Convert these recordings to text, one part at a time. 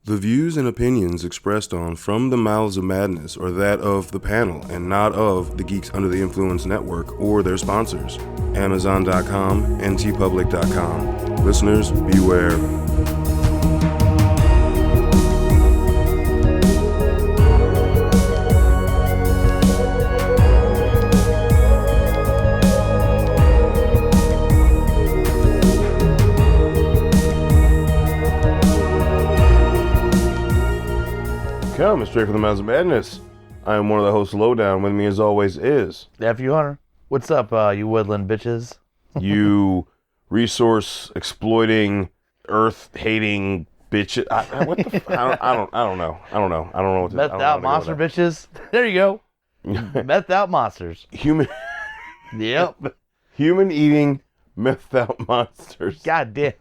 The views and opinions expressed on From the Mouths of Madness are that of the panel and not of the Geeks Under the Influence Network or their sponsors, Amazon.com and tpublic.com. Listeners, beware. Coming straight from the Mouths of Madness. I am one of the hosts, Lowdown. With me, as always, is Nephew Hunter. What's up, you woodland bitches? you resource exploiting, earth hating bitches. What the? I don't know. I don't know what to. Methed out monster bitches. There you go. Methed out monsters. Human. Yep. Human eating methed out monsters. God damn.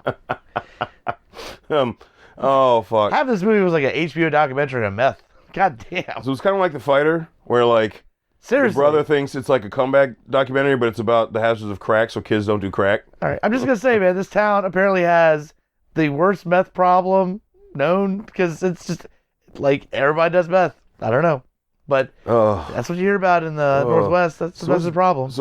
Oh fuck. Half this movie was like an HBO documentary on meth. God damn. So it's kind of like The Fighter, where like seriously, the brother thinks it's like a comeback documentary, but it's about the hazards of crack, so kids don't do crack. All right, I'm just gonna say, man, this town apparently has the worst meth problem known because it's just like everybody does meth. I don't know, but that's what you hear about in the Northwest. That's the problem.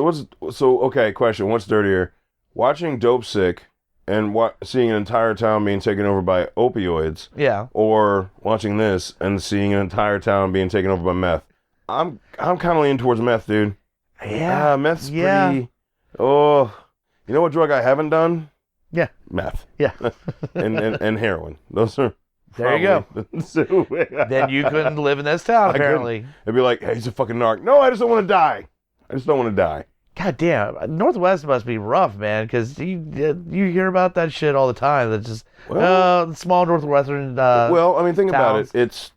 Okay? Question: what's dirtier, watching Dope Sick and seeing an entire town being taken over by opioids? Yeah. Or watching this and seeing an entire town being taken over by meth? I'm kind of leaning towards meth, dude. Yeah. Meth's pretty. Oh, you know what drug I haven't done? Yeah. Meth. Yeah. and heroin. Those are. There you go. Then you couldn't live in this town, apparently. It'd be like, hey, he's a fucking narc. No, I just don't want to die. God damn, Northwest must be rough, man, because you hear about that shit all the time. That's just small Northwestern. Well, I mean, think about towns. it. It's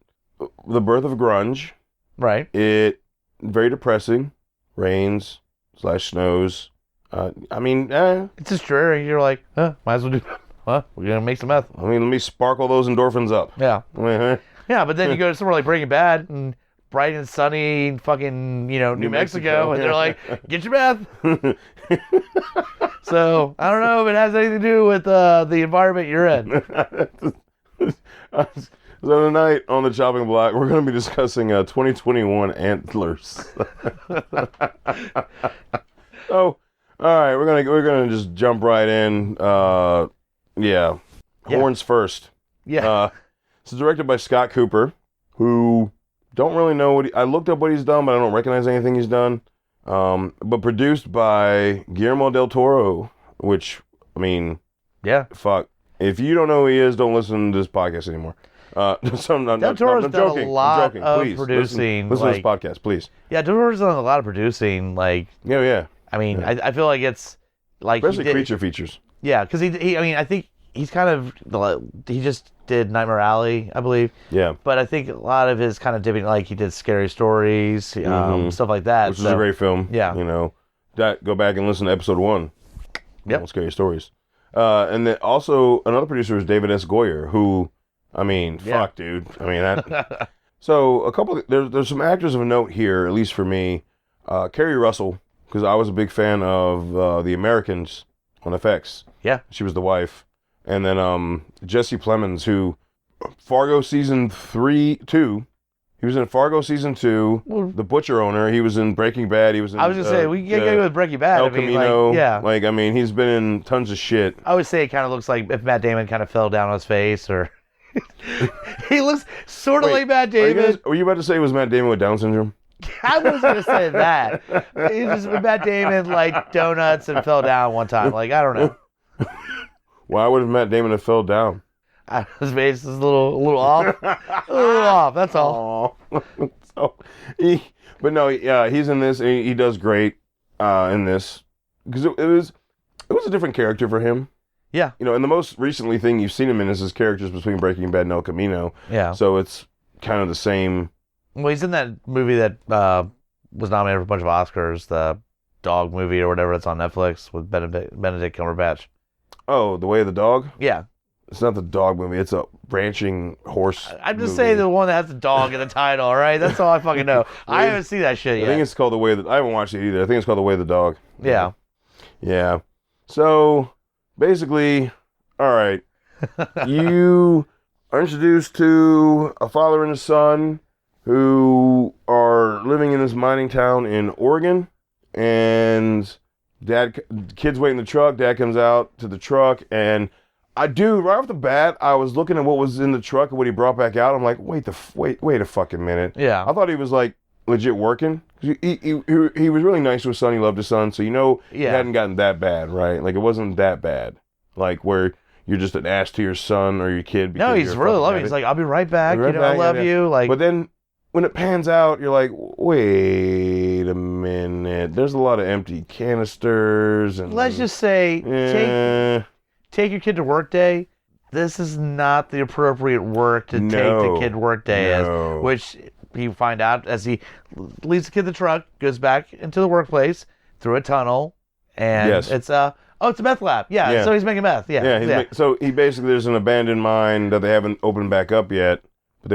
the birth of grunge. Right. It very depressing. Rains / snows. It's just dreary. You're like, might as well do. We're gonna make some meth. I mean, let me sparkle those endorphins up. Yeah. Yeah, but then you go to somewhere like Breaking Bad and bright and sunny, fucking, New Mexico, and they're like, get your meth. So, I don't know if it has anything to do with the environment you're in. So tonight on the chopping block, we're going to be discussing 2021 Antlers. So, all right, we're gonna just jump right in. Horns first. Yeah. It's directed by Scott Cooper, who don't really know I looked up what he's done, but I don't recognize anything he's done. But produced by Guillermo del Toro, which, I mean, fuck. If you don't know who he is, don't listen to this podcast anymore. Del Toro's done a lot of please, producing. Listen to this podcast, please. Yeah, Del Toro's done a lot of producing. Like, yeah. I mean, yeah. I feel like it's like especially creature features. Yeah, because I think he's kind of he just did Nightmare Alley, I believe. Yeah. But I think a lot of his kind of dipping, like he did Scary Stories, stuff like that. Which is a great film. Yeah. Go back and listen to episode 1. Yep. Scary Stories. And then also another producer is David S. Goyer, who, I mean, fuck, dude. I mean, that. So there's some actors of note here, at least for me. Kerry Russell, because I was a big fan of The Americans on FX. Yeah. She was the wife. And then Jesse Plemons, who Fargo season 2. He was in Fargo season 2. The butcher owner. He was in Breaking Bad. He was in. I was gonna say we can go with Breaking Bad. El Camino. He's been in tons of shit. I would say it kind of looks like if Matt Damon kind of fell down on his face, or he looks sort of like Matt Damon. Were you about to say it was Matt Damon with Down syndrome? I was gonna say that. He just Matt Damon like donuts and fell down one time. Like, I don't know. Why would Matt Damon have fell down? His face is a little off. A little off, that's all. He's in this. He does great in this. Because it was a different character for him. Yeah. And the most recently thing you've seen him in is his characters between Breaking Bad and El Camino. Yeah. So it's kind of the same. Well, he's in that movie that was nominated for a bunch of Oscars, the dog movie or whatever that's on Netflix with Benedict Cumberbatch. Oh, The Way of the Dog? Yeah. It's not the dog movie. It's a ranching horse I'm just saying the one that has the dog in the title, all right? That's all I fucking know. I haven't seen that shit yet. I think it's called The Way of the... I haven't watched it either. I think it's called The Way of the Dog. Yeah. Yeah. So, basically, all right. You are introduced to a father and a son who are living in this mining town in Oregon, and kid's waiting in the truck. Dad comes out to the truck, and right off the bat, I was looking at what was in the truck and what he brought back out. I'm like, wait a fucking minute. Yeah. I thought he was like legit working. He was really nice to his son. He loved his son, so it hadn't gotten that bad, right? Like it wasn't that bad, like where you're just an ass to your son or your kid. No, he's really loving. He's like, I'll be right back. I love you. Like, but then when it pans out, you're like, wait a minute. There's a lot of empty canisters, and let's just say, take your kid to work day. This is not the appropriate work to take the kid work day as, which you find out as he leaves the kid in the truck, goes back into the workplace through a tunnel, and it's a meth lab. Yeah, so he's making meth. So he basically, there's an abandoned mine that they haven't opened back up yet, but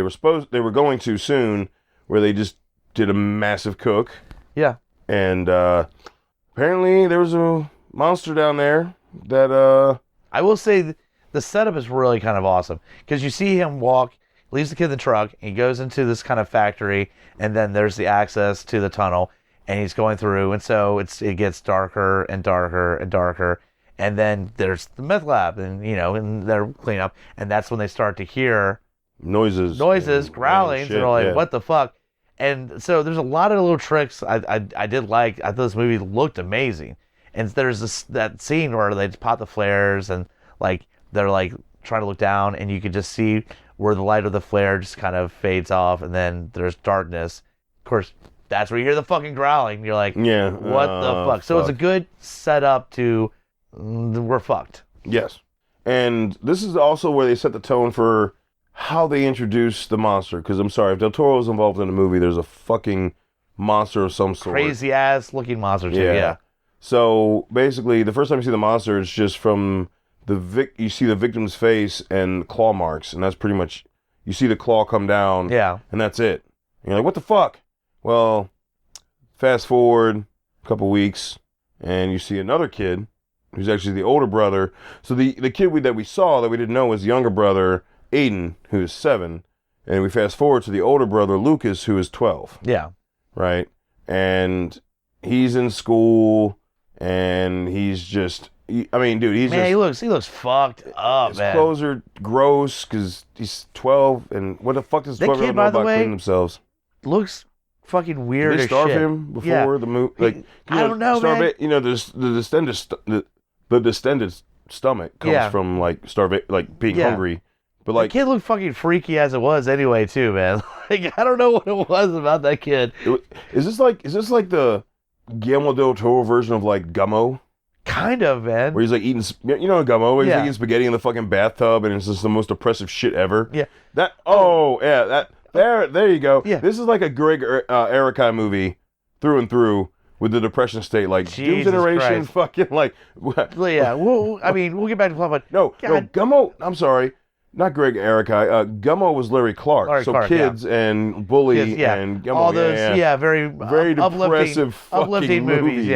they were going to soon, where they just did a massive cook. Yeah. And apparently there was a monster down there that I will say the setup is really kind of awesome, because you see him walk, leaves the kid in the truck, and he goes into this kind of factory, and then there's the access to the tunnel, and he's going through, and so it gets darker and darker and darker, and then there's the meth lab, and and they're cleaning up, and that's when they start to hear noises, growlings, and they're like, what the fuck? And so there's a lot of little tricks I did like. I thought this movie looked amazing. And there's that scene where they pop the flares, and like they're like trying to look down, and you can just see where the light of the flare just kind of fades off, and then there's darkness. Of course, that's where you hear the fucking growling. You're like, what the fuck? So it's a good setup to we're fucked. Yes. And this is also where they set the tone for how they introduce the monster. Because I'm sorry, if Del Toro is involved in the movie, there's a fucking monster of some sort. Crazy ass looking monster too. Yeah. So basically, the first time you see the monster is just from you see the victim's face and claw marks, and that's pretty much, you see the claw come down. Yeah. And that's it. And you're like, what the fuck? Well, fast forward a couple weeks, and you see another kid who's actually the older brother. So the kid that we saw that we didn't know was the younger brother, Aiden, who is 7. And we fast forward to the older brother, Lucas, who is 12. Yeah. Right? And he's in school, and he's just, he looks fucked up, his man. clothes are gross because he's 12, and what the fuck does 12-year-old know about cleaning themselves? Looks fucking weird. Did they as starve shit. him before the movie? Like, I don't know, man. The distended stomach comes from like being hungry. But like, the kid looked fucking freaky as it was anyway, too, man. Like, I don't know what it was about that kid. Is this like the Guillermo del Toro version of like Gummo? Kind of, man. Where he's like eating, Gummo, where he's eating spaghetti in the fucking bathtub, and it's just the most oppressive shit ever. Yeah. There you go. Yeah. This is like a Greg Erikai movie through and through with the depression state, like Doom Generation, Christ. fucking like. Yeah. We'll get back to plot, but no, Gummo. I'm sorry. Not Greg Erikai. Gummo was Larry Clark. Kids and Bully and Gummo. All those, very depressive uplifting movies.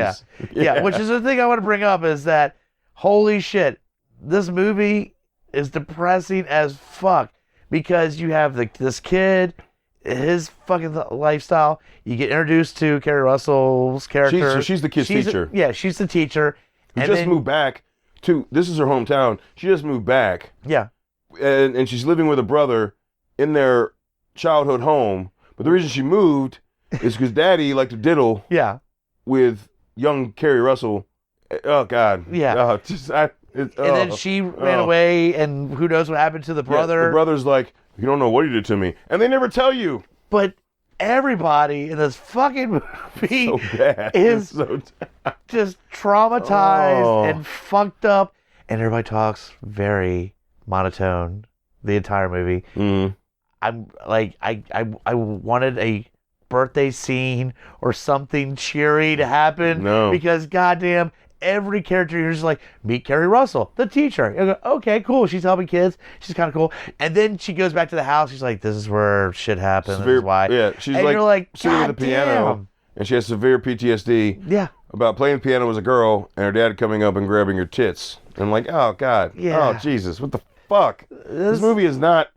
Yeah. Which is the thing I want to bring up is that, holy shit, this movie is depressing as fuck, because you have this kid, his fucking lifestyle. You get introduced to Kerry Russell's character. She's the kid's teacher. She's the teacher. Who just moved back to. This is her hometown. She just moved back. Yeah. And she's living with a brother in their childhood home. But the reason she moved is because Daddy liked to diddle with young Kerry Russell. Oh, God. Yeah. And then she ran away, and who knows what happened to the brother. The brother's like, you don't know what he did to me. And they never tell you. But everybody in this fucking movie is just traumatized and fucked up. And everybody talks very monotone the entire movie. I'm like, I wanted a birthday scene or something cheery to happen. No. Because goddamn, every character here is like, meet Kerry Russell, the teacher. You go, okay, cool. She's helping kids. She's kind of cool. And then she goes back to the house. She's like, this is where shit happens. This is why. Yeah, she's and like, you're like, sitting at the piano, and she has severe PTSD. Yeah. About playing the piano as a girl, and her dad coming up and grabbing her tits. And I'm like, oh God. Yeah. Oh Jesus, what the fuck? This movie is not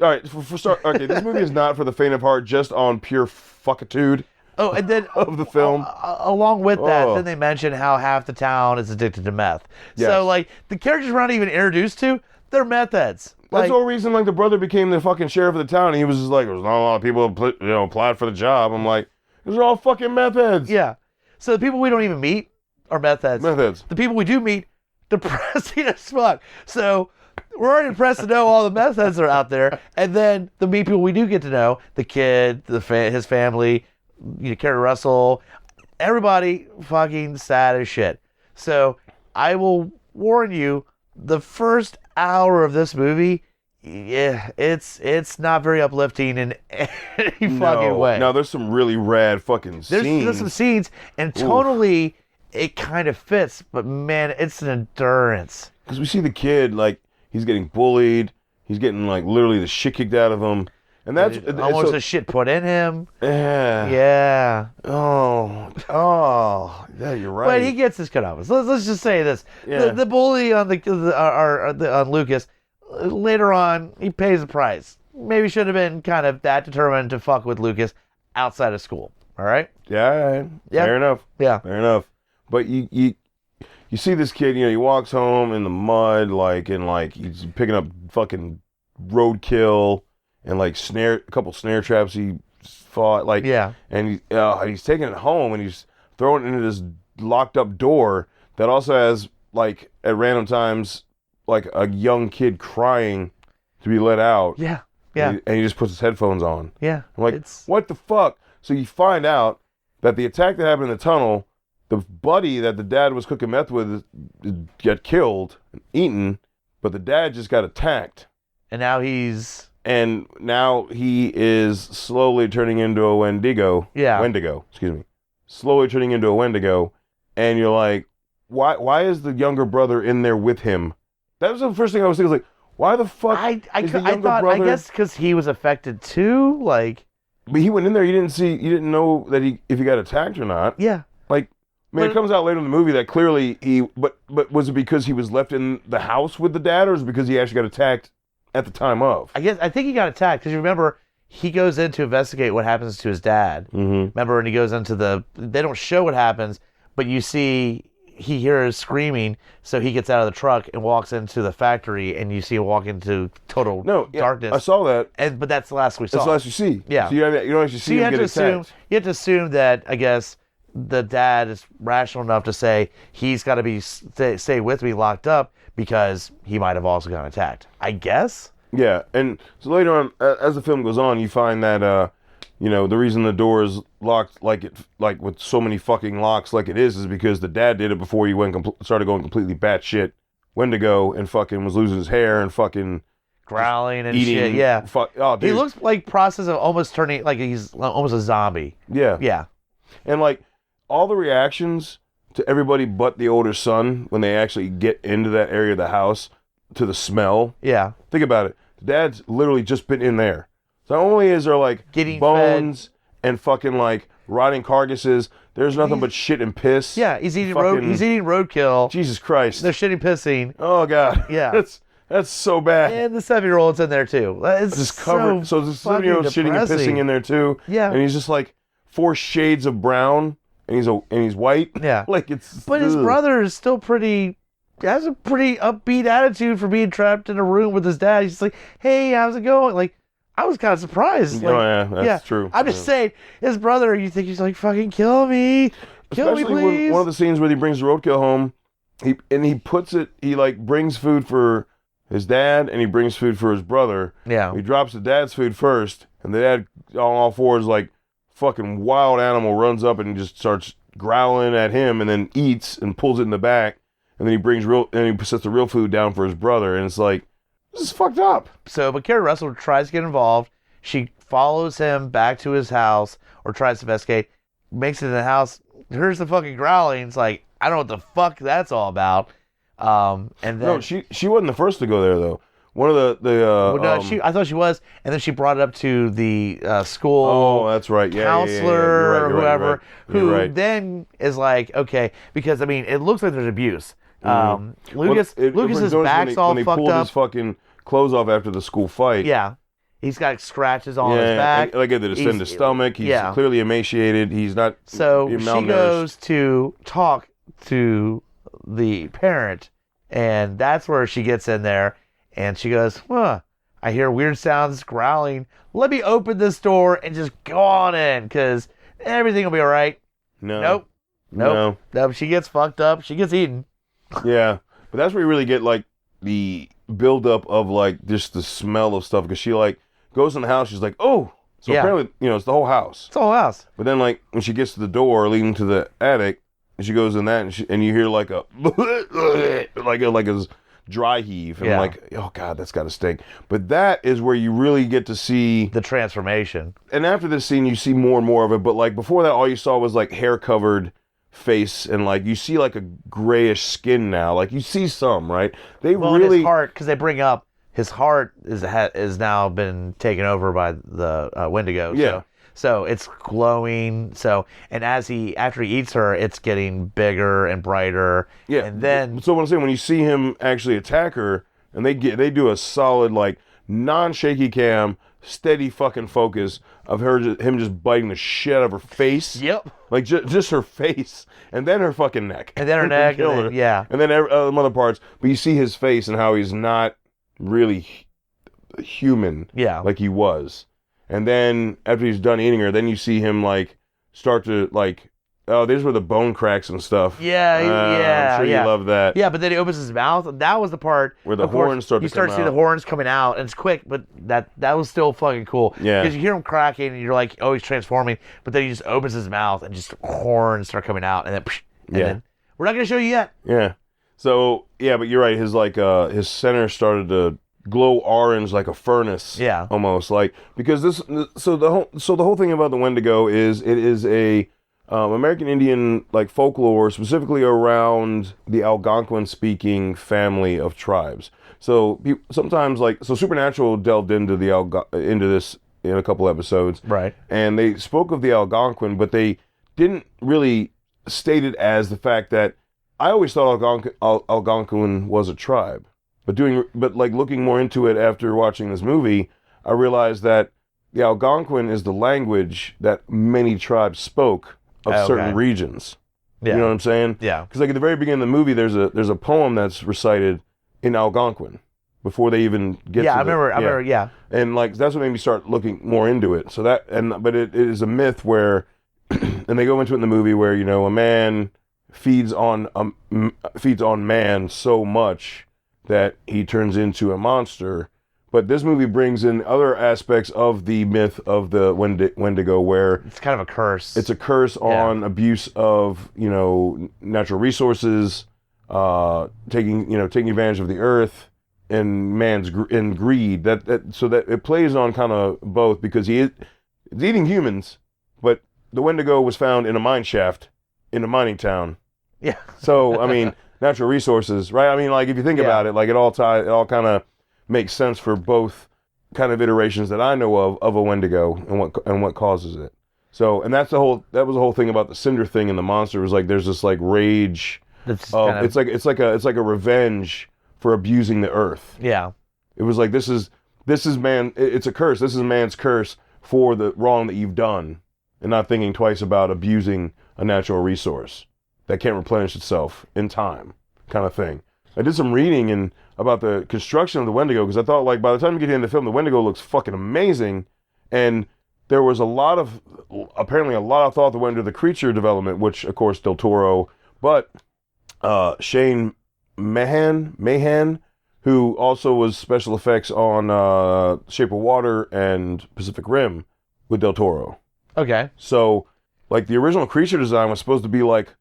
All right, for start, okay, this movie is not for the faint of heart, just on pure fuckitude. Oh, and then of the film. Along with that, then they mention how half the town is addicted to meth. Yes. So, like, the characters we're not even introduced to, they're meth heads. That's the whole reason, like, the brother became the fucking sheriff of the town. And he was just like, there's not a lot of people who applied for the job. I'm like, these are all fucking meth heads. Yeah. So the people we don't even meet are meth heads. Meth heads. The people we do meet, depressing as fuck. So we're already impressed to know all the meth heads are out there. And then the people we do get to know, the kid, his family, Kerry Russell, everybody fucking sad as shit. So I will warn you, the first hour of this movie, yeah, it's not very uplifting in any fucking way. No, there's some really rad fucking scenes. There's some scenes, and tonally, it kind of fits, but man, it's an endurance. Because we see the kid, like, he's getting bullied, he's getting, like, literally the shit kicked out of him. And that's almost the shit put in him. Yeah. Yeah. Oh, yeah, you're right. But he gets his comeuppance. Let's just say this: the bully on on Lucas, later on, he pays the price. Maybe should have been kind of that determined to fuck with Lucas outside of school. All right. Yeah. Fair enough. Yeah. Fair enough. But you see this kid, he walks home in the mud, and he's picking up fucking roadkill. And like a couple snare traps he fought, and he's taking it home and he's throwing it into this locked up door that also has, like, at random times, like a young kid crying to be let out. Yeah. And he just puts his headphones on. Yeah. I'm like, what the fuck? So you find out that the attack that happened in the tunnel, the buddy that the dad was cooking meth with got killed and eaten, but the dad just got attacked. And now he is slowly turning into a Wendigo. Yeah. Wendigo, excuse me. Slowly turning into a Wendigo. And you're like, why is the younger brother in there with him? That was the first thing I was thinking. Like, why the fuck is the younger brother? I guess because he was affected too. Like, but he went in there. You didn't know that if he got attacked or not. Yeah. Like, it comes out later in the movie that clearly but was it because he was left in the house with the dad, or is it because he actually got attacked at the time of? I think he got attacked because you remember he goes in to investigate what happens to his dad. Mm-hmm. Remember, and he goes into they don't show what happens, but you see he hears screaming, so he gets out of the truck and walks into the factory, and you see him walk into total darkness. I saw that. But that's the last we saw. That's the last you see. Yeah. So you don't actually see him get attacked. You have to assume that, I guess, the dad is rational enough to say he's got to stay with me locked up because he might have also gotten attacked. I guess. Yeah, and so later on, as the film goes on, you find that the reason the door is locked like with so many fucking locks like it is because the dad did it before he started going completely batshit Wendigo and fucking was losing his hair and fucking growling and eating, shit. Yeah, dude. He looks like process of almost turning like he's almost a zombie. Yeah, yeah, and like all the reactions to everybody but the older son when they actually get into that area of the house to the smell. Yeah, think about it. The dad's literally just been in there. So not only is there like getting bones and fucking like rotting carcasses, there's nothing but shit and piss. Yeah, he's eating roadkill. Jesus Christ. They're shitting pissing. Oh God. Yeah. That's so bad. And the 7-year-old's in there too. It's just covered. So the 7-year-old's shitting and pissing in there too. Yeah. And he's just like 4 shades of brown and he's white. Yeah. Like it's But his brother is still has a pretty upbeat attitude for being trapped in a room with his dad. He's just like, hey, how's it going? Like, I was kind of surprised. Like, that's true. I'm just saying, his brother, you think he's like, fucking kill me. Kill me, please. One of the scenes where he brings the roadkill home, he like brings food for his dad and he brings food for his brother. Yeah. He drops the dad's food first, and the dad on all fours like fucking wild animal runs up and just starts growling at him and then eats and pulls it in the back. And then he sets the real food down for his brother, and it's like, this is fucked up. So, but Kerry Russell tries to get involved. She follows him back to his house, or tries to investigate, makes it in the house, hears the fucking growling. It's like, I don't know what the fuck that's all about. And then no, she wasn't the first to go there though. One of I thought she was, and then she brought it up to the school. Oh, that's right. Counselor or whoever, who then is like, okay, because I mean, it looks like there's abuse. Lucas's back's all fucked up. When he pulled his fucking clothes off after the school fight. Yeah, He's got scratches on his back. Like at the distended stomach. He's clearly emaciated. He's not So malnourished. she goes to talk to the parent, and that's where she gets in there, and she goes, I hear weird sounds, growling. Let me open this door and just go on in, because everything will be all right. No. Nope. She gets fucked up. She gets eaten. Yeah. But that's where you really get, like, the buildup of, like, just the smell of stuff, because she, like, goes in the house, she's like, oh! So apparently, it's the whole house. It's the whole house. But then, like, when she gets to the door leading to the attic, and she goes in that, and you hear, like, a dry heave. And I'm like, oh, God, that's got to stink. But that is where you really get to see... the transformation. And after this scene, you see more and more of it. But, like, before that, all you saw was, like, hair-covered face, and like you see like a grayish skin now. Like you see some, right? His heart, because they bring up his heart is now been taken over by the Wendigo. Yeah. So it's glowing. So after he eats her, it's getting bigger and brighter. Yeah. And then what I'm saying, when you see him actually attack her, and they do a solid like non-shaky cam, steady fucking focus of him just biting the shit out of her face. Yep. Like just her face, and then her fucking neck. And then her neck. And then other parts. But you see his face and how he's not really human. Yeah. Like he was. And then after he's done eating her, then you see him like start to like, oh, these were the bone cracks and stuff. Yeah, I'm sure you love that. Yeah, but then he opens his mouth, and that was the part where the horns start to come out. You start to see the horns coming out, and it's quick, but that was still fucking cool. Yeah. Because you hear him cracking, and you're like, oh, he's transforming, but then he just opens his mouth, and just horns start coming out, and then we're not going to show you yet. Yeah. So, yeah, but you're right. His like his center started to glow orange like a furnace. Yeah. Almost like, because the whole thing about the Wendigo is it is a American Indian like folklore, specifically around the Algonquin-speaking family of tribes. So sometimes Supernatural delved into into this in a couple episodes, right? And they spoke of the Algonquin, but they didn't really state it as the fact that I always thought Algonquin was a tribe, but looking more into it after watching this movie, I realized that the Algonquin is the language that many tribes spoke of certain regions. Yeah. You know what I'm saying? Yeah. Because like at the very beginning of the movie, there's a poem that's recited in Algonquin before they even get to I remember, yeah. And like that's what made me start looking more into it. So but it is a myth where, and they go into it in the movie where, a man feeds on man so much that he turns into a monster. But this movie brings in other aspects of the myth of the Wendigo, where it's kind of a curse. It's a curse on abuse of natural resources, taking advantage of the earth, and man's greed. So that it plays on kind of both, because he's eating humans, but the Wendigo was found in a mine shaft in a mining town. Yeah. So I mean, natural resources, right? I mean, like if you think about it, like it all kind of makes sense for both kind of iterations that I know of a Wendigo and what causes it. So, and that was the whole thing about the cinder thing and the monster, was like there's this like rage it's like a revenge for abusing the earth. Yeah. It was like this is man, it's a curse. This is man's curse for the wrong that you've done, and not thinking twice about abusing a natural resource that can't replenish itself in time, kind of thing. I did some reading about the construction of the Wendigo, because I thought, like, by the time you get into the film, the Wendigo looks fucking amazing, and there was apparently a lot of thought that went into the creature development, which, of course, Del Toro, but Shane Mahan, who also was special effects on Shape of Water and Pacific Rim with Del Toro. Okay. So, like, the original creature design was supposed to be, like,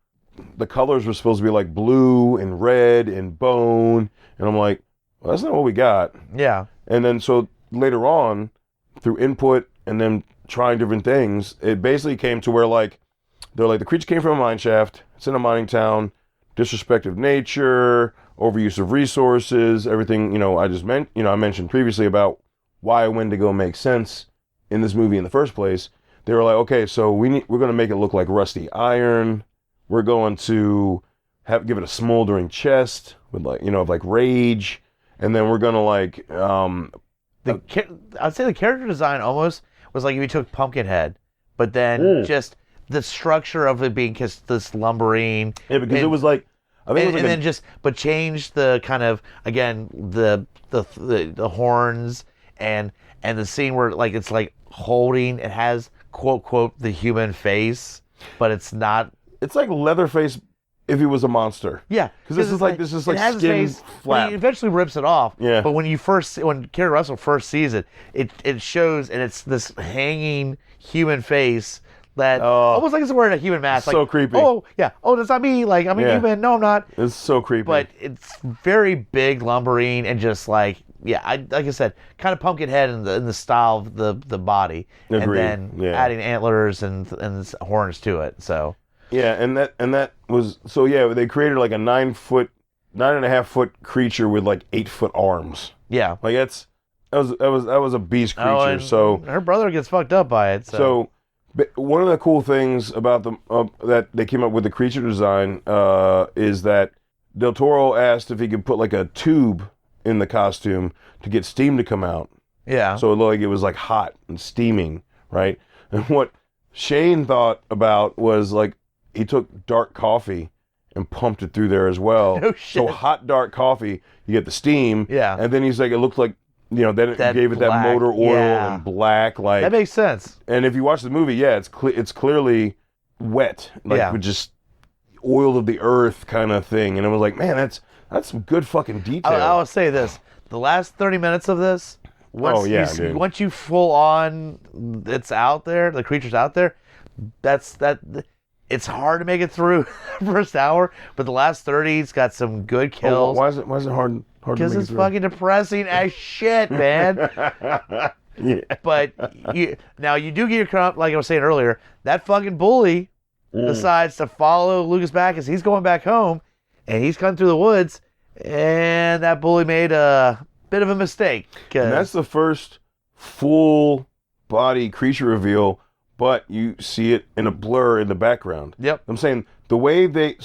the colors were supposed to be like blue and red and bone. And I'm like, well, that's not what we got. Yeah. And then so later on, through input and then trying different things, it basically came to where they're like, the creature came from a mine shaft. It's in a mining town. Disrespect of nature, overuse of resources, everything, I mentioned previously about why a Wendigo makes sense in this movie in the first place. They were like, okay, so we're going to make it look like rusty iron. We're going to give it a smoldering chest with rage, and then we're gonna I'd say the character design almost was like if you took Pumpkinhead, but then just the structure of it being just this lumbering. Yeah, because it was like, I think it was like but change the kind of, again, the horns and the scene where like it's like holding, it has quote the human face, but it's not. It's like Leatherface if he was a monster. Yeah, because this is like skin flap. He eventually rips it off. Yeah. But when Kerry Russell first sees it, it shows, and it's this hanging human face that almost like it's wearing a human mask. So like, creepy. Oh yeah. Oh, that's not me. Like I'm a human. No, I'm not. It's so creepy. But it's very big, lumbering, and just like like I said, kind of Pumpkinhead in the style of the body, Agreed. and then adding antlers and horns to it. So. Yeah, and that was so. Yeah, they created like a 9.5 foot creature with like 8 foot arms. Yeah, like that was a beast creature. So her brother gets fucked up by it. So one of the cool things about that they came up with the creature design is that Del Toro asked if he could put like a tube in the costume to get steam to come out. Yeah. So it looked like it was like hot and steaming, right? And what Shane thought about was like, he took dark coffee and pumped it through there as well. No shit. So hot dark coffee, you get the steam. Yeah. And then he's like, it looked like, then it gave it that motor oil and black, like. That makes sense. And if you watch the movie, it's clearly wet, like with just oil of the earth kind of thing. And it was like, man, that's some good fucking detail. I'll say this: the last 30 minutes of this, once you full on, it's out there, the creature's out there. It's hard to make it through the first hour, but the last 30's got some good kills. Why is it hard? Because it's fucking depressing as shit, man. Yeah. But you do get your, like I was saying earlier, that fucking bully decides to follow Lucas back as he's going back home, and he's coming through the woods, and that bully made a bit of a mistake. And that's the first full body creature reveal. But you see it in a blur in the background. Yep. I'm saying the way before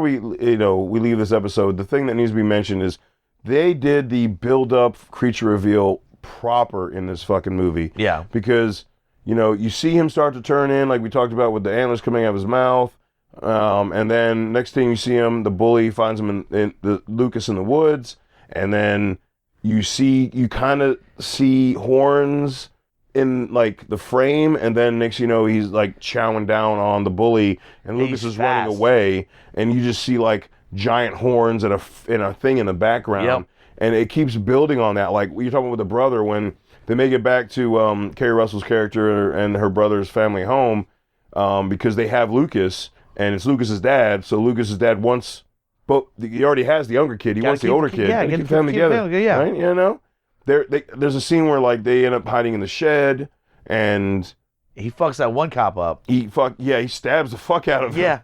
we we leave this episode, the thing that needs to be mentioned is they did the build up creature reveal proper in this fucking movie. Yeah. Because you see him start to turn in, like we talked about with the antlers coming out of his mouth, and then next thing you see him, the bully finds him in the Lucas in the woods, and then you kind of see horns in like the frame, and then next he's like chowing down on the bully, and Lucas is running away, and you just see like giant horns and a thing in the background, and it keeps building on that. Like you're talking about with the brother, when they make it back to Kerry Russell's character and her brother's family home, because they have Lucas, and it's Lucas's dad. So Lucas's dad wants, but he already has the younger kid. He wants the older kid. Yeah, keep them together. Yeah, right? There's a scene where like they end up hiding in the shed, and he fucks that one cop up. He stabs the fuck out of him. Yeah.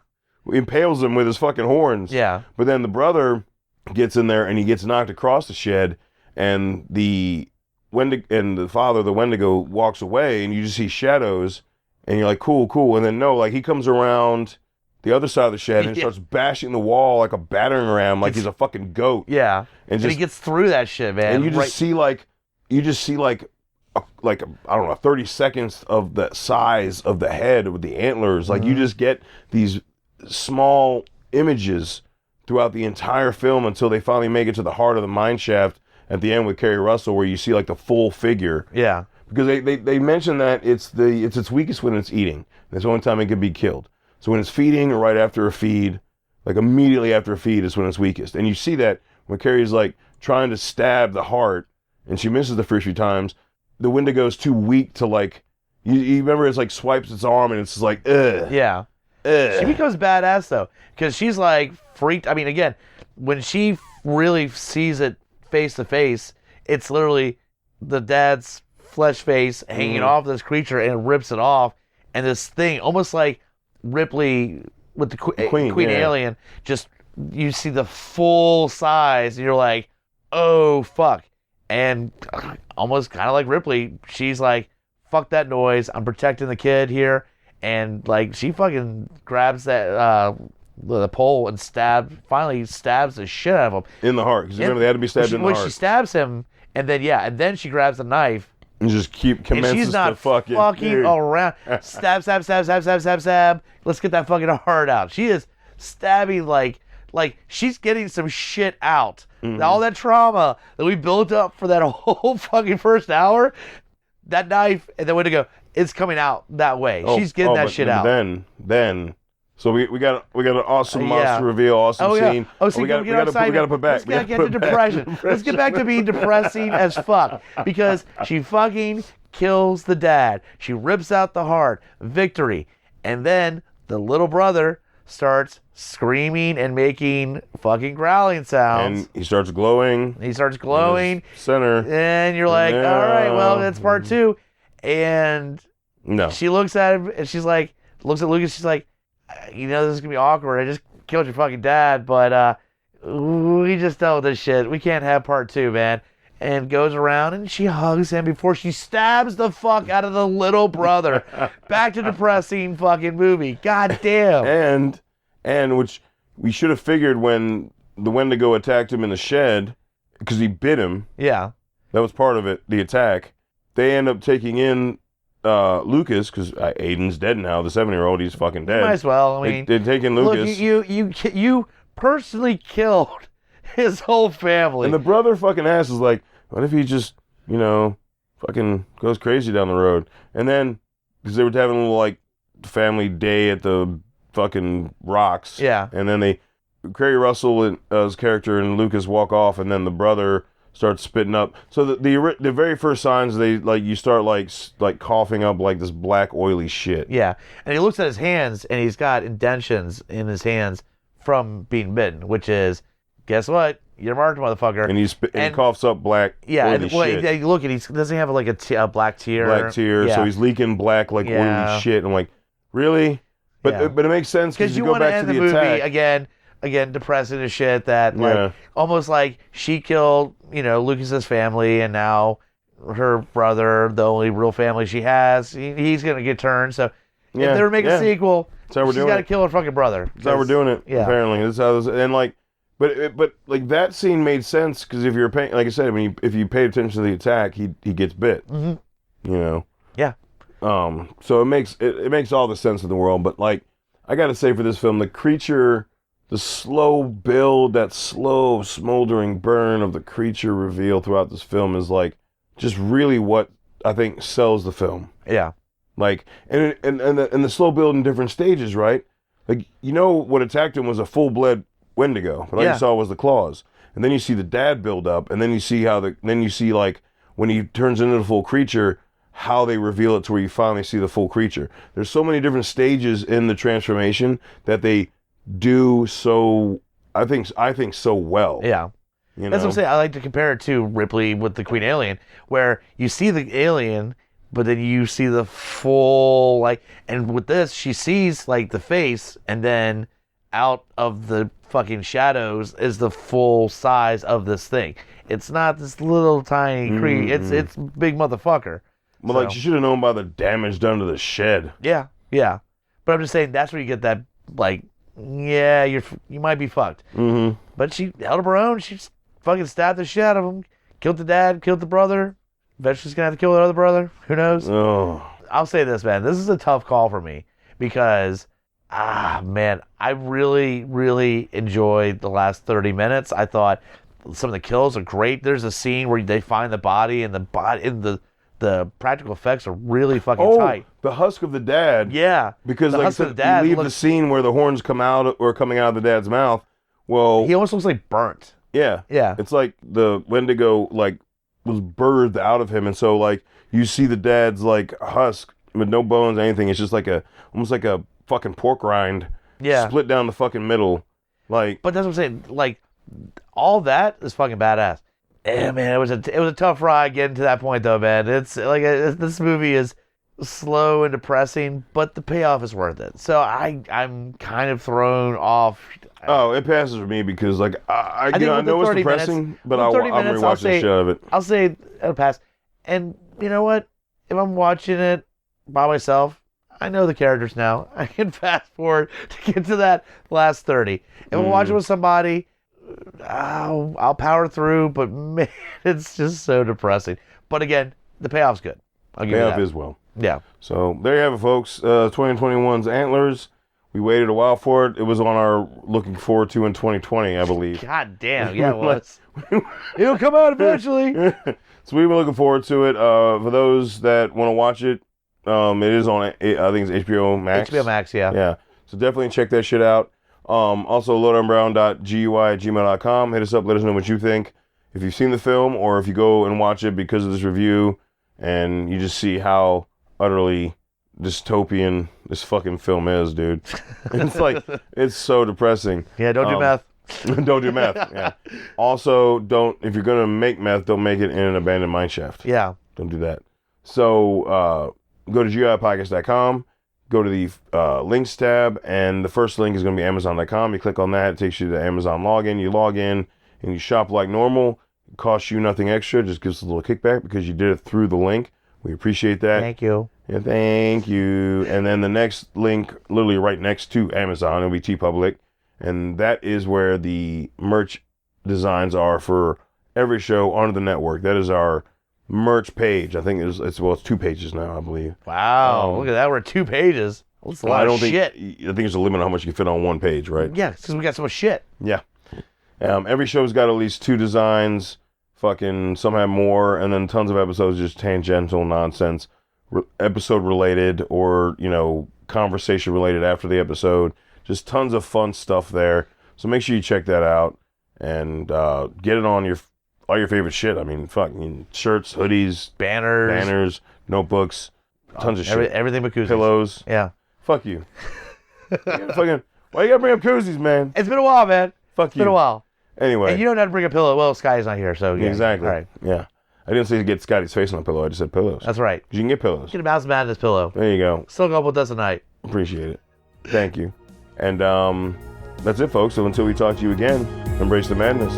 He impales him with his fucking horns. Yeah. But then the brother gets in there and he gets knocked across the shed, and the father, the Wendigo, walks away, and you just see shadows, and you're like, cool. And then he comes around the other side of the shed and starts bashing the wall like a battering ram, like he's a fucking goat. Yeah. And he gets through that shit, man. And you just see I don't know, 30 seconds of the size of the head with the antlers. Like you just get these small images throughout the entire film until they finally make it to the heart of the mine shaft at the end with Kerry Russell, where you see like the full figure. Yeah. Because they mention that it's its weakest when it's eating. That's the only time it can be killed. So when it's feeding or right after a feed, like immediately after a feed is when it's weakest. And you see that when Carrie's like trying to stab the heart and she misses the first few times, the Wendigo's too weak to like, you remember it's like swipes its arm and it's just like, ugh. Yeah. Ugh. She becomes badass though, because she's like freaked. I mean, again, when she really sees it face to face, it's literally the dad's flesh face hanging off this creature, and it rips it off. And this thing, almost like Ripley with the Queen Alien, just you see the full size, and you're like, oh fuck. And almost kind of like Ripley, she's like, fuck that noise, I'm protecting the kid here. And like she fucking grabs that the pole and finally stabs the shit out of him. In the heart. Because remember, they had to be stabbed in the heart. When she stabs him, and then she grabs the knife. And just commences and she's not to fucking around. Stab. Let's get that fucking heart out. She is stabbing like she's getting some shit out. Mm-hmm. All that trauma that we built up for that whole fucking first hour, that knife and the Wendigo, it's coming out that way. She's getting that shit out. Then. So we got an awesome monster reveal, awesome scene. We got to put back. Let's get to depression. Let's get back to being depressing as fuck, because she fucking kills the dad. She rips out the heart. Victory. And then the little brother starts screaming and making fucking growling sounds. And he starts glowing. Center. And you're like, all right, well, that's part 2. And she looks at him and looks at Lucas. She's like, this is going to be awkward. I just killed your fucking dad, but we just dealt with this shit. We can't have part 2, man. And goes around and she hugs him before she stabs the fuck out of the little brother. Back to depressing fucking movie. God damn. And which we should have figured when the Wendigo attacked him in the shed, because he bit him. Yeah. That was part of it, the attack. They end up taking in Lucas, because Aiden's dead now. The 7-year-old, he's fucking dead. Might as well. I mean, they're taking Lucas. Look, you personally killed his whole family. And the brother fucking ass is like, what if he just, fucking goes crazy down the road? And then, because they were having a little family day at the fucking rocks. Yeah. And then Kerry Russell and his character and Lucas walk off, and then the brother starts spitting up. So the very first signs, you start coughing up this black oily shit. Yeah, and he looks at his hands and he's got indentions in his hands from being bitten, which is, guess what? You're marked, motherfucker. And he coughs up black. Yeah, oily shit. Look at doesn't he have a black tear? Black tear. Yeah. So he's leaking black oily shit. I'm like, really? But it makes sense because you go back to the movie attack again, depressing as shit. That almost like she killed Lucas's family, and now her brother, the only real family she has, he's gonna get turned. So if they were making a sequel, she's got to kill her fucking brother. That's how we're doing it. Yeah. Apparently, that's how this, and but that scene made sense because if you're paying, like I said, if you paid attention to the attack, he gets bit. Mm-hmm. Yeah. So it makes all the sense in the world. But I gotta say, for this film, the creature, the slow build, that slow smoldering burn of the creature reveal throughout this film is just really what I think sells the film. Yeah. And the slow build in different stages, right? What attacked him was a full-blood Wendigo, but all you saw was the claws. And then you see the dad build up, and then you see when he turns into the full creature, how they reveal it to where you finally see the full creature. There's so many different stages in the transformation that they do so, I think so well. Yeah. That's what I'm saying. I like to compare it to Ripley with the Queen Alien, where you see the alien, but then you see the full, and with this, she sees, the face, and then out of the fucking shadows is the full size of this thing. It's not this little tiny creature. It's big motherfucker. Well, she should have known by the damage done to the shed. Yeah. But I'm just saying, that's where you get that, you might be fucked. Mm-hmm. But she held up her own. She fucking stabbed the shit out of him. Killed the dad, killed the brother. Eventually she's going to have to kill the other brother. Who knows? Oh. I'll say this, man. This is a tough call for me because, man, I really, really enjoyed the last 30 minutes. I thought some of the kills are great. There's a scene where they find the body, and the practical effects are really fucking tight. The husk of the dad. Yeah. Because you leave the scene where the horns come out or coming out of the dad's mouth. Well, he almost looks like burnt. Yeah. Yeah. It's like the Wendigo was birthed out of him, and so you see the dad's husk with no bones, anything. It's just almost like a fucking pork rind. Yeah. Split down the fucking middle. But that's what I'm saying. All that is fucking badass. Yeah, man, it was a tough ride getting to that point, though, man. It's this movie is slow and depressing, but the payoff is worth it. So I'm kind of thrown off. Oh, it passes for me because I know it's depressing, but I'm rewatching the shit out of it. I'll say it'll pass. And you know what? If I'm watching it by myself, I know the characters now. I can fast forward to get to that last 30. If I'm watching with somebody, I'll power through, but man, it's just so depressing. But again, the payoff's good. I'll give you that. Payoff is well. Yeah. So there you have it, folks. 2021's Antlers. We waited a while for it. It was on our looking forward to in 2020, I believe. God damn, yeah, it was. It'll come out eventually. So we've been looking forward to it. For those that want to watch it, it is on, I think it's HBO Max. HBO Max, yeah. Yeah. So definitely check that shit out. Also, lowdownbrown.gui@gmail.com. Hit us up. Let us know what you think. If you've seen the film or if you go and watch it because of this review and you just see how utterly dystopian this fucking film is, dude. It's like, it's so depressing. Yeah, don't do meth. Don't do meth. Yeah. Also, if you're gonna make meth, don't make it in an abandoned mine shaft. Yeah. Don't do that. So go to GIPodcast.com, go to the links tab, and the first link is gonna be Amazon.com. You click on that, it takes you to the Amazon login. You log in and you shop like normal. It costs you nothing extra, just gives us a little kickback because you did it through the link. We appreciate that. Thank you. Yeah, thank you. And then the next link, literally right next to Amazon, it'll be TeePublic. And that is where the merch designs are for every show on the network. That is our merch page. I think it's 2 pages now, I believe. Wow, look at that. We're at 2 pages. That's a lot of shit. I think there's a limit on how much you can fit on one page, right? Yeah, because we got so much shit. Yeah. Every show's got at least 2 designs. Fucking some have more, and then tons of episodes just tangential nonsense, episode related or conversation related after the episode. Just tons of fun stuff there. So make sure you check that out and get it on all your favorite shit. I mean, fucking shirts, hoodies, banners, notebooks, tons of shit. Everything but koozies. Pillows. Yeah. Fuck you. Why you gotta bring up koozies, man? It's been a while, man. Fuck you. It's been a while. Anyway. And you don't have to bring a pillow. Well, Sky's not here, so yeah. Exactly. All right. Yeah. I didn't say to get Scotty's face on a pillow. I just said pillows. That's right. You can get pillows. Get a Mouse Madness pillow. There you go. Still go up with us tonight. Appreciate it. Thank you. And that's it, folks. So until we talk to you again, embrace the madness.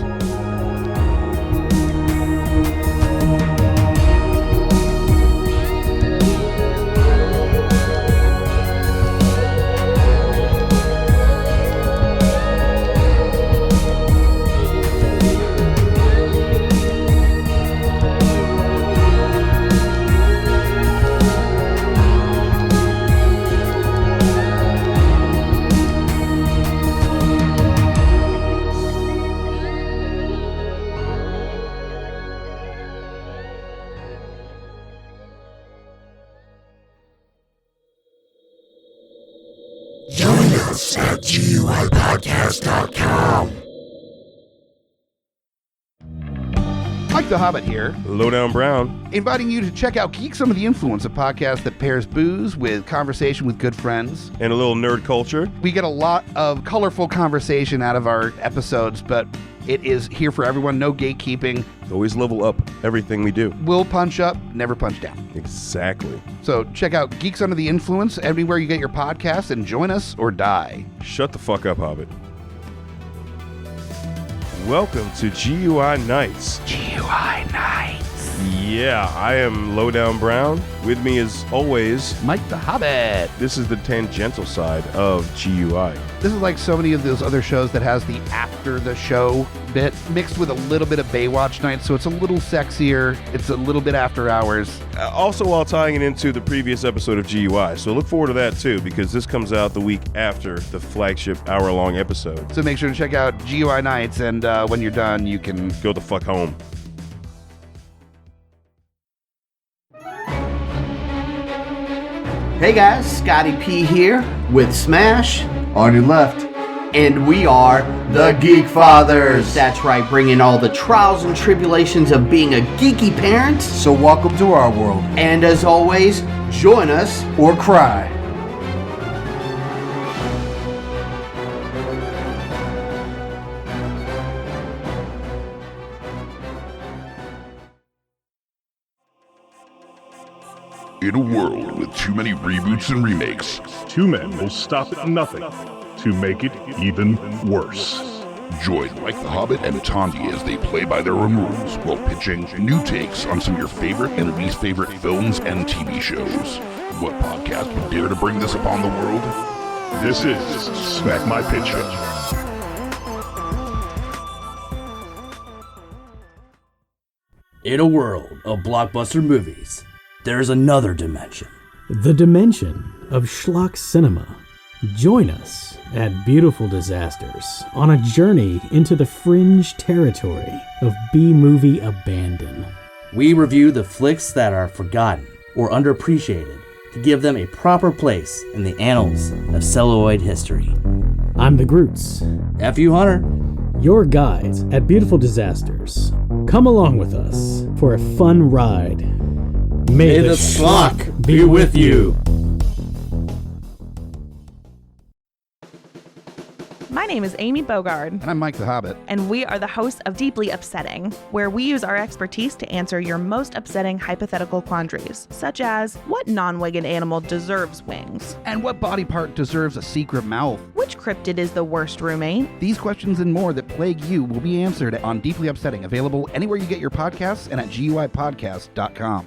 Join us at GUIPodcast.com. Mike the Hobbit here, Lowdown Brown, inviting you to check out Geek Some of the Influence, a podcast that pairs booze with conversation with good friends. and a little nerd culture. We get a lot of colorful conversation out of our episodes, but it is here for everyone, no gatekeeping. Always level up everything we do. We'll punch up, never punch down. Exactly. So check out Geeks Under the Influence everywhere you get your podcasts and join us or die. Shut the fuck up, Hobbit. Welcome to GUI Nights. GUI Nights. Yeah, I am Lowdown Brown. With me as always, Mike the Hobbit. this is the tangential side of GUI. This is like so many of those other shows that has the after the show bit mixed with a little bit of Baywatch Nights, so it's a little sexier. It's a little bit after hours. Also while tying it into the previous episode of GUI. So look forward to that too, because this comes out the week after the flagship hour-long episode. So make sure to check out GUI Nights, and when you're done, you can Go the fuck home. Hey guys, Scotty P here with Smash on your left. And we are the Geek Fathers. That's right, bringing all the trials and tribulations of being a geeky parent. So welcome to our world. And as always, join us Or cry. In a world with too many reboots and remakes, Two men will stop at nothing to make it even worse. Join Mike the Hobbit and Tondi as they play by their own rules while pitching new takes on some of your favorite and least favorite films and TV shows. What podcast would dare to bring this upon the world? This is Smack My Pitch Up. In a world of blockbuster movies, there's another dimension. The dimension of schlock cinema. Join us at Beautiful Disasters on a journey into the fringe territory of B-movie abandon. We review the flicks that are forgotten or underappreciated to give them a proper place in the annals of celluloid history. I'm the Groots. F.U. Hunter. Your guides at Beautiful Disasters. Come along with us for a fun ride. May the schlock be with you. My name is Amy Bogard. And I'm Mike the Hobbit. And we are the hosts of Deeply Upsetting, where we use our expertise to answer your most upsetting hypothetical quandaries, such as, what non-winged animal deserves wings? And what body part deserves a secret mouth? Which cryptid is the worst roommate? These questions and more that plague you will be answered on Deeply Upsetting, available anywhere you get your podcasts and at GUIpodcast.com.